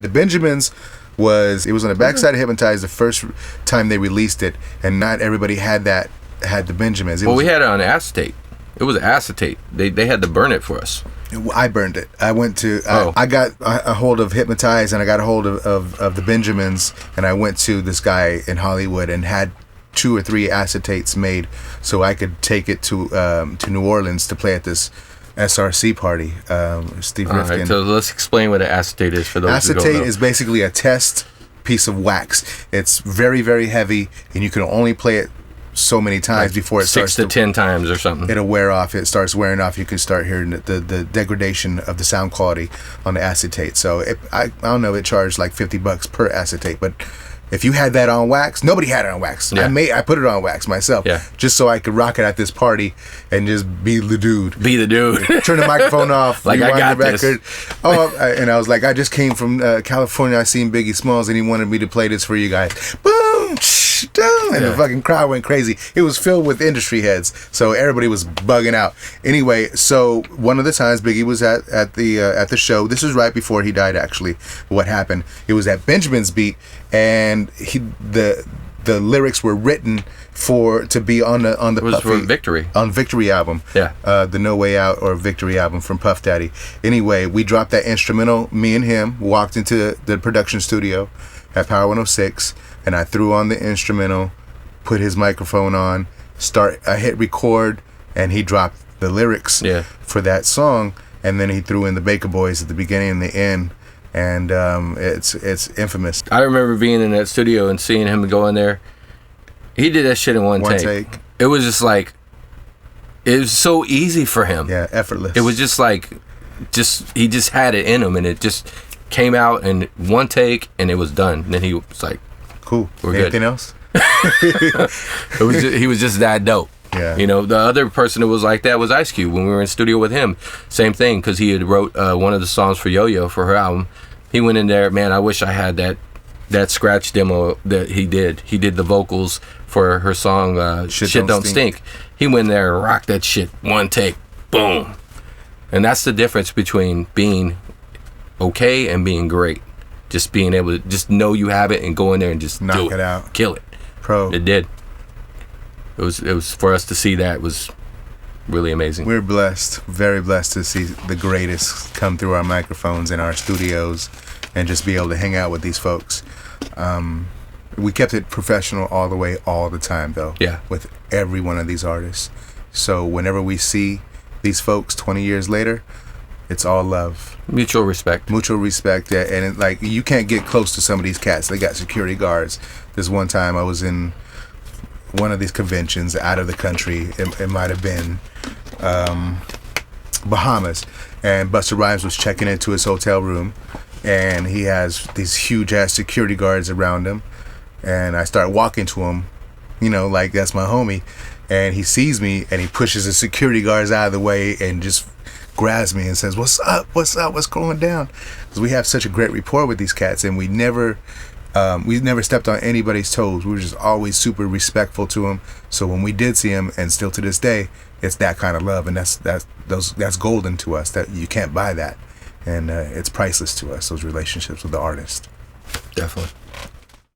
The Benjamins was on the backside of Hypnotize the first time they released it, and not everybody had the Benjamins. We had it on acetate. It was acetate. They had to burn it for us. I burned it. I went to I got a hold of Hypnotize, and I got a hold of the Benjamins, and I went to this guy in Hollywood and had 2 or 3 acetates made so I could take it to New Orleans to play at this SRC party. Steve Rifkin. Right, so let's explain what an acetate is for those who don't know. Acetate is basically a test piece of wax. It's very, very heavy, and you can only play it so many times before it starts 6 to 10 times or something. It'll wear off. It starts wearing off. You can start hearing the degradation of the sound quality on the acetate. So I don't know. It charged like $50 per acetate, but if you had that on wax, nobody had it on wax. Yeah. I put it on wax myself, just so I could rock it at this party and just be the dude. Turn the microphone off. Like, I got the record. And I was like, I just came from California. I seen Biggie Smalls, and he wanted me to play this for you guys. Boom, and the fucking crowd went crazy. It was filled with industry heads, so everybody was bugging out. Anyway, so one of the times Biggie was at the show. This was right before he died, actually. What happened? It was at Benjamin's beat, and the lyrics were written to be on the it was Puffy, for Victory album. The No Way Out or Victory album from Puff Daddy. Anyway, we dropped that instrumental. Me and him walked into the production studio at Power 106, and I threw on the instrumental, put his microphone on, I hit record, and he dropped the lyrics for that song, and then he threw in the Baka Boyz at the beginning and the end. And it's infamous. I remember being in that studio and seeing him go in there. He did that shit in one take. It was just like, it was so easy for him. Yeah, effortless. It was just like, he just had it in him, and it just came out in one take, and it was done. And then he was like, cool. Anything else? He was just that dope. Yeah. You know, the other person that was like that was Ice Cube. When we were in studio with him, same thing, because he had wrote one of the songs for Yo-Yo for her album. He went in there, man, I wish I had that scratch demo that he did. He did the vocals for her song Shit Don't Stink. He went in there and rocked that shit one take. Boom. And that's the difference between being okay and being great. Just being able to just know you have it and go in there and just knock it out. Kill it. Pro. It did. It was for us to see that was really amazing. We're blessed, very blessed to see the greatest come through our microphones in our studios and just be able to hang out with these folks. We kept it professional all the way, all the time, though. Yeah. With every one of these artists. So whenever we see these folks 20 years later, it's all love. Mutual respect. Yeah, and like, you can't get close to some of these cats. They got security guards. This one time I was in one of these conventions out of the country. It might have been Bahamas, and Busta Rhymes was checking into his hotel room, and he has these huge ass security guards around him, and I start walking to him, like that's my homie, and he sees me and he pushes the security guards out of the way and just grabs me and says, what's up, what's going down? Because we have such a great rapport with these cats, and we've never stepped on anybody's toes. We were just always super respectful to them. So when we did see him, and still to this day, it's that kind of love, and that's golden to us. That you can't buy that, and it's priceless to us. Those relationships with the artist. Definitely.